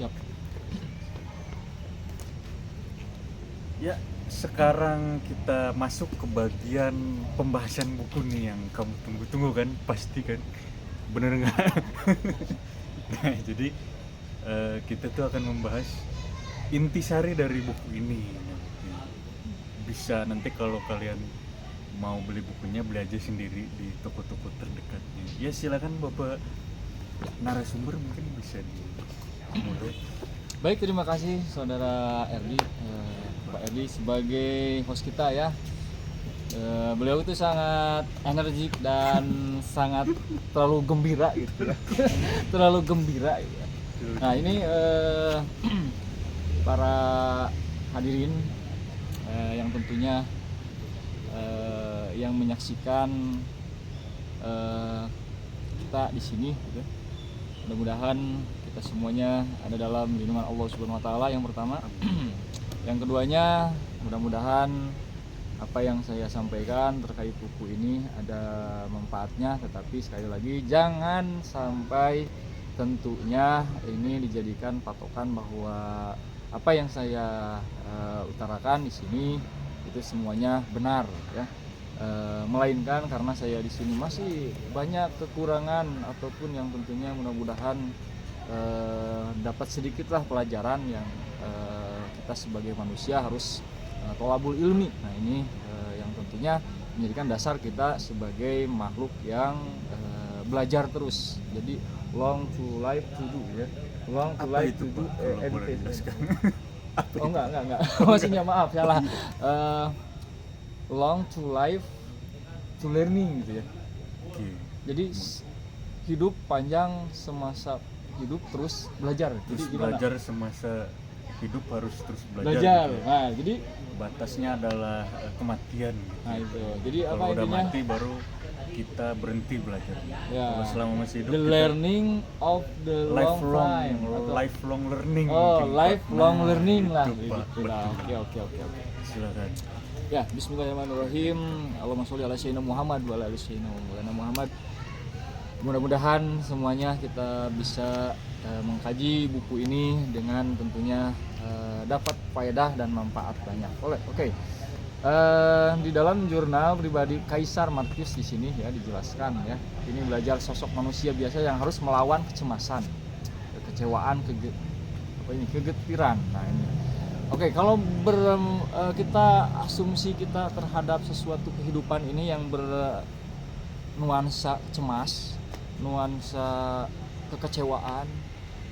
Siap. Ya, sekarang kita masuk ke bagian pembahasan buku nih yang kamu tunggu-tunggu kan, pasti kan, bener nggak? Nah, jadi kita tuh akan membahas intisari dari buku ini. Bisa nanti kalau kalian mau beli bukunya, beli aja sendiri di toko-toko terdekatnya. Ya silakan Bapak narasumber, mungkin bisa dimulai. Baik, terima kasih Saudara Erdi, Pak Erdi sebagai host kita ya. Beliau itu sangat energik dan sangat terlalu gembira gitu ya. Terlalu gembira gitu ya. Nah ini para hadirin yang tentunya yang menyaksikan kita di sini gitu. Mudah-mudahan kita semuanya ada dalam lindungan Allah Subhanahu wa taala yang pertama. Yang keduanya, mudah-mudahan apa yang saya sampaikan terkait buku ini ada manfaatnya, tetapi sekali lagi jangan sampai tentunya ini dijadikan patokan bahwa apa yang saya utarakan di sini itu semuanya benar ya. Melainkan karena saya di sini masih banyak kekurangan ataupun yang tentunya mudah-mudahan dapat sedikitlah pelajaran yang kita sebagai manusia harus tolabul ilmi. Nah ini yang tentunya menjadikan dasar kita sebagai makhluk yang belajar terus. Jadi long to life to do ya. Long to life to do education. Oh enggak. Maksudnya maaf salah. Long to life to learning gitu ya. Jadi hidup panjang semasa hidup terus belajar. Terus jadi belajar semasa hidup harus terus belajar. Gitu ya. Nah, jadi batasnya adalah kematian gitu. Nah itu. Jadi kalau apa udah intinya? mati baru kita berhenti belajar. Ya. Kalau selama masih hidup The learning of the long time. Lifelong learning. Oh, lifelong learning lah. Gitu, Pak. Gitu lah. Oke. Silakan. Ya, bismillahirrahmanirrahim. Allahumma sholli ala sayyidina Muhammad wa ala ali sayyidina Muhammad. Mudah-mudahan semuanya kita bisa mengkaji buku ini dengan tentunya dapat faedah dan manfaat banyak. Oke. Di dalam jurnal pribadi Kaisar Marcus di sini ya dijelaskan ya. Ini belajar sosok manusia biasa yang harus melawan kecemasan, kekecewaan, kegetiran. Nah ini. Oke, kalau kita asumsi kita terhadap sesuatu kehidupan ini yang bernuansa cemas, nuansa kekecewaan,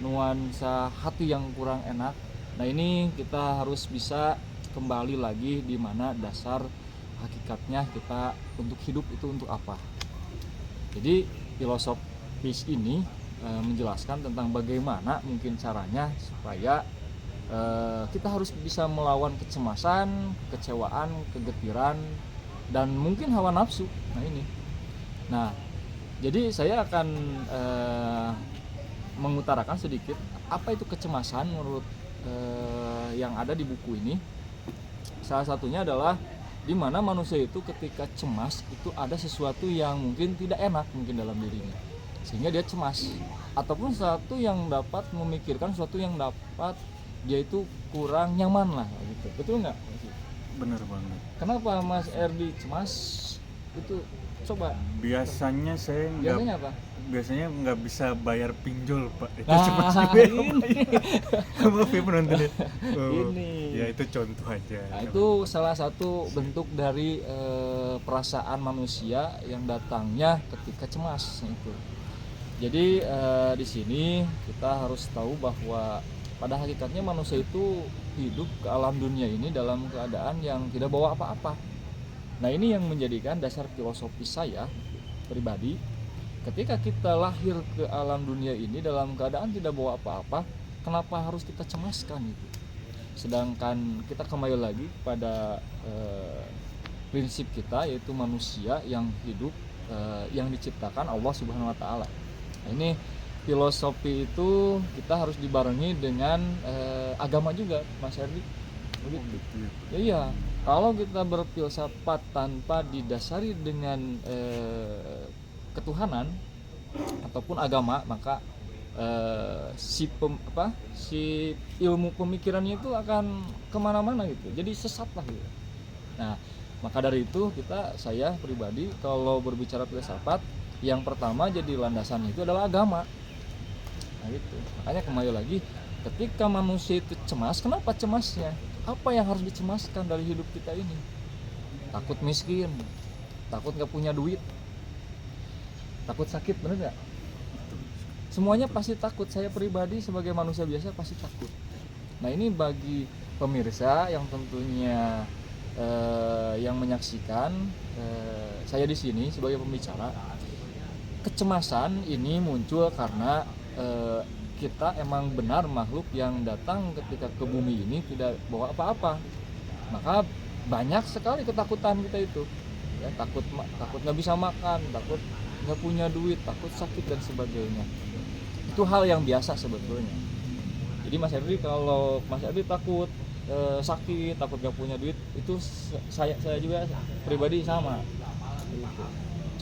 nuansa hati yang kurang enak. Nah ini kita harus bisa kembali lagi di mana dasar hakikatnya kita untuk hidup itu untuk apa. Jadi filosofis ini menjelaskan tentang bagaimana mungkin caranya supaya kita harus bisa melawan kecemasan, kekecewaan, kegetiran, dan mungkin hawa nafsu. Nah ini. Nah, jadi saya akan mengutarakan sedikit apa itu kecemasan menurut yang ada di buku ini. Salah satunya adalah di mana manusia itu ketika cemas itu ada sesuatu yang mungkin tidak enak mungkin dalam dirinya, sehingga dia cemas, ataupun sesuatu yang dapat memikirkan sesuatu yang dapat dia itu kurang nyaman lah gitu. Betul nggak? Bener banget. Kenapa Mas Erdi cemas? Itu coba. Biasanya saya biasanya nggak bisa bayar pinjol, Pak. Itu cemas juga. Maaf ya penonton. Ini. Ya itu contoh aja. Nah, itu salah satu bentuk dari perasaan manusia yang datangnya ketika cemas itu. Jadi di sini kita harus tahu bahwa pada hakikatnya manusia itu hidup ke alam dunia ini dalam keadaan yang tidak bawa apa-apa. Nah ini yang menjadikan dasar filosofis saya pribadi. Ketika kita lahir ke alam dunia ini dalam keadaan tidak bawa apa-apa, kenapa harus kita cemaskan itu? Sedangkan kita kembali lagi pada prinsip kita, yaitu manusia yang hidup yang diciptakan Allah Subhanahu wa taala. Nah, ini filosofi itu kita harus dibarengi dengan agama juga, Mas Erdi. Begitu. Ya iya, kalau kita berfilsafat tanpa didasari dengan ketuhanan ataupun agama, maka si ilmu pemikirannya itu akan kemana-mana gitu, jadi sesat lah gitu. Nah, maka dari itu saya pribadi kalau berbicara filsafat, yang pertama jadi landasan itu adalah agama. Nah itu, makanya kembali lagi, ketika manusia itu cemas, kenapa cemasnya? Apa yang harus dicemaskan dari hidup kita ini? Takut miskin, takut nggak punya duit, takut sakit, bener nggak? Semuanya pasti takut. Saya pribadi sebagai manusia biasa pasti takut. Nah ini bagi pemirsa yang tentunya yang menyaksikan saya di sini sebagai pembicara, kecemasan ini muncul karena kita emang benar makhluk yang datang ketika ke bumi ini tidak bawa apa-apa. Maka banyak sekali ketakutan kita itu, ya, takut nggak bisa makan, takut nggak punya duit, takut sakit dan sebagainya. Itu hal yang biasa sebetulnya. Jadi Mas Erdi, kalau Mas Erdi takut sakit, takut gak punya duit, itu saya juga pribadi sama gitu.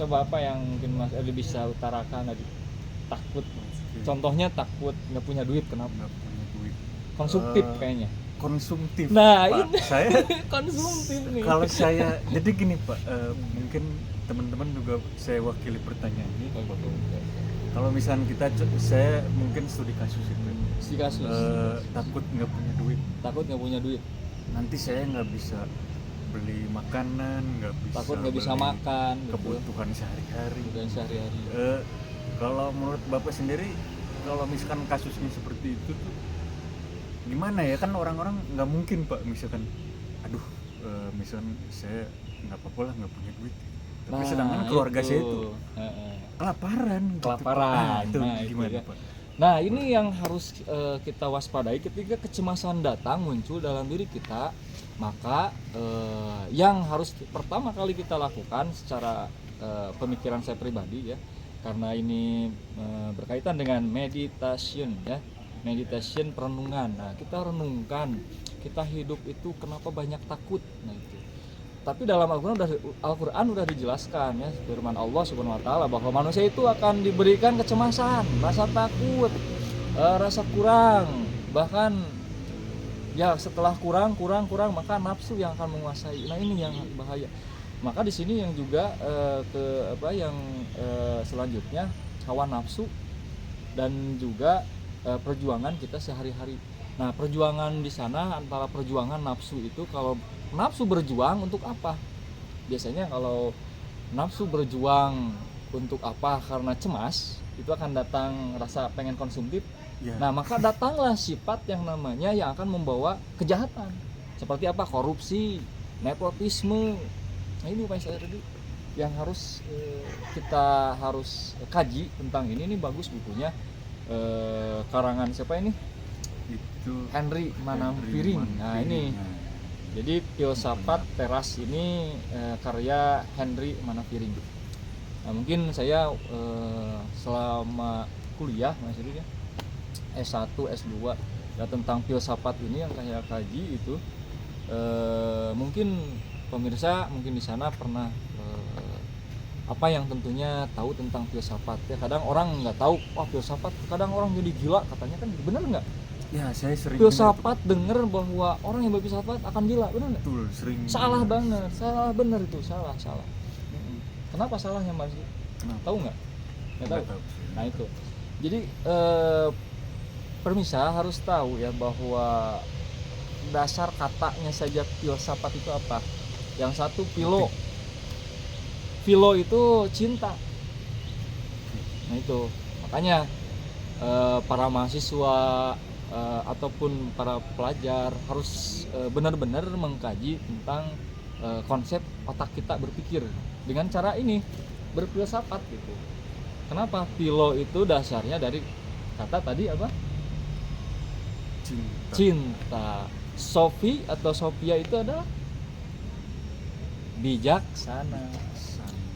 Coba apa yang mungkin Mas Erdi bisa utarakan tadi? Takut, contohnya takut gak punya duit, kenapa? Nggak punya duit. Konsumtif kayaknya. Konsumtif. Nah Pak, ini saya konsumtif nih. kalau saya jadi gini Pak, mungkin teman-teman juga saya wakili pertanyaan ini. Kalau misalnya saya mungkin studi kasus itu, Si kasus takut nggak punya duit, nanti saya nggak bisa beli makanan, nggak bisa takut nggak bisa beli makan kebutuhan sehari-hari. Kalau menurut Bapak sendiri, kalau misalkan kasusnya seperti itu tuh gimana ya? Kan orang-orang nggak mungkin Pak, misalkan aduh misalkan saya nggak apa-apa lah nggak punya duit, tapi sedangkan keluarga saya itu kelaparan gitu, itu nah, gimana itu ya. Pak? Nah ini yang harus kita waspadai ketika kecemasan datang muncul dalam diri kita. Maka yang harus pertama kali kita lakukan secara pemikiran saya pribadi ya, karena ini berkaitan dengan meditation ya, meditation, perenungan. Nah kita renungkan, kita hidup itu kenapa banyak takut. Nah itu, tapi dalam Al-Quran udah dijelaskan ya, firman Allah Subhanahu wa taala, bahwa manusia itu akan diberikan kecemasan, rasa takut, rasa kurang, bahkan ya setelah kurang maka nafsu yang akan menguasai. Nah ini yang bahaya. Maka di sini yang juga selanjutnya hawa nafsu dan juga perjuangan kita sehari-hari. Nah perjuangan di sana antara perjuangan nafsu itu, kalau nafsu berjuang untuk apa? Biasanya kalau nafsu berjuang untuk apa? Karena cemas, itu akan datang rasa pengen konsumtif. Ya. Nah maka datanglah sifat yang namanya yang akan membawa kejahatan. Seperti apa? Korupsi, nepotisme. Nah ini Pak saya tadi yang harus kita harus kaji tentang ini. Ini bagus bukunya, karangan siapa ini? Itu Henry Manampiring. Nah ini jadi filsafat teras ini karya Henry Manampiring. Nah mungkin saya selama kuliah Mas Yudi ya, S1, S2 ya, tentang filsafat ini yang saya kaji itu, mungkin pemirsa mungkin di sana pernah apa yang tentunya tahu tentang filsafat ya. Kadang orang nggak tahu, wah filsafat, kadang orang jadi gila katanya, kan bener nggak? ya saya sering Filsafat dengar bahwa orang yang berfilsafat akan gila, benar nggak? betul sering Salah banget, salah bener itu, salah. Kenapa salahnya Mas? Kenapa? Tahu nggak? Nggak tahu. tahu. Nah itu, jadi permisa harus tahu ya bahwa dasar katanya saja filsafat itu apa? Yang satu philo itu cinta. Nah itu makanya para mahasiswa ataupun para pelajar harus benar-benar mengkaji tentang konsep otak kita berpikir dengan cara ini, berfilsafat gitu. Kenapa? Philo itu dasarnya dari kata tadi apa? Cinta. Sophie atau Sophia itu adalah bijaksana.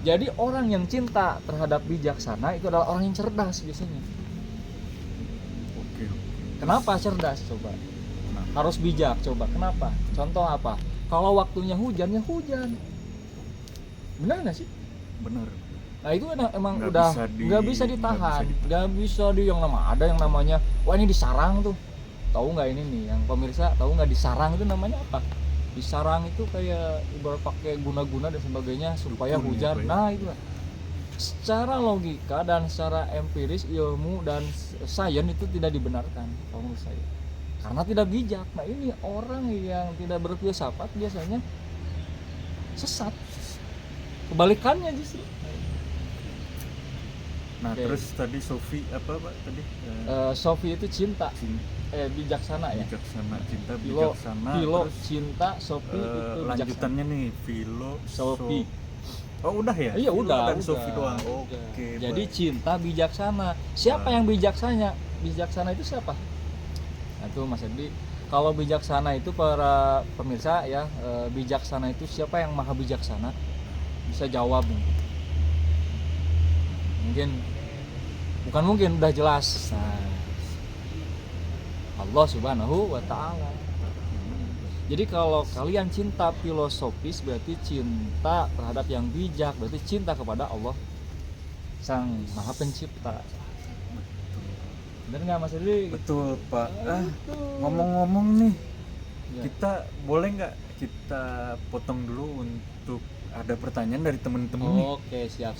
Jadi orang yang cinta terhadap bijaksana itu adalah orang yang cerdas biasanya. Oke. Kenapa cerdas coba? Kenapa? Harus bijak coba. Kenapa? Contoh apa? Kalau waktunya hujan ya hujan. Benar nggak sih? Benar. Nah itu emang Nggak udah bisa di- nggak bisa nggak ditahan, bisa nggak bisa di yang ada yang namanya, wah ini disarang tuh, tahu nggak ini nih, yang pemirsa tahu nggak disarang itu namanya apa? Disarang itu kayak ibarat pakai guna-guna dan sebagainya supaya Dukun ya, hujan. Pak ya? Nah itu secara logika dan secara empiris ilmu dan sains itu tidak dibenarkan kalau menurut saya, karena tidak bijak. Nah ini orang yang tidak berfilsafat biasanya sesat, kebalikannya justru. Nah, Oke. terus tadi Sofi apa Pak tadi? Sofi itu cinta, Cinta, bijaksana ya. bijaksana, cinta Philo, bijaksana. Philo Terus cinta, Sofi itu lanjutannya nih Philo, Sofi. Oh udah ya? Iya Philo udah. dan Sofi doang. Udah. Oke. Jadi Pak. cinta bijaksana. Siapa Nah. yang bijaksana? Bijaksana itu siapa? Nah itu Mas Edi. Kalau bijaksana itu para pemirsa ya, bijaksana itu siapa yang maha bijaksana? Bisa jawab mungkin. Bukan mungkin, udah jelas. Nah, Allah Subhanahu wa taala. Jadi kalau kalian cinta filosofis berarti cinta terhadap yang bijak, berarti cinta kepada Allah Sang Maha Pencipta. Bener nggak Mas Edi? Betul Pak. Betul. Ngomong-ngomong nih, Ya. kita boleh nggak kita potong dulu untuk ada pertanyaan dari temen-temen nih? Oke, siap.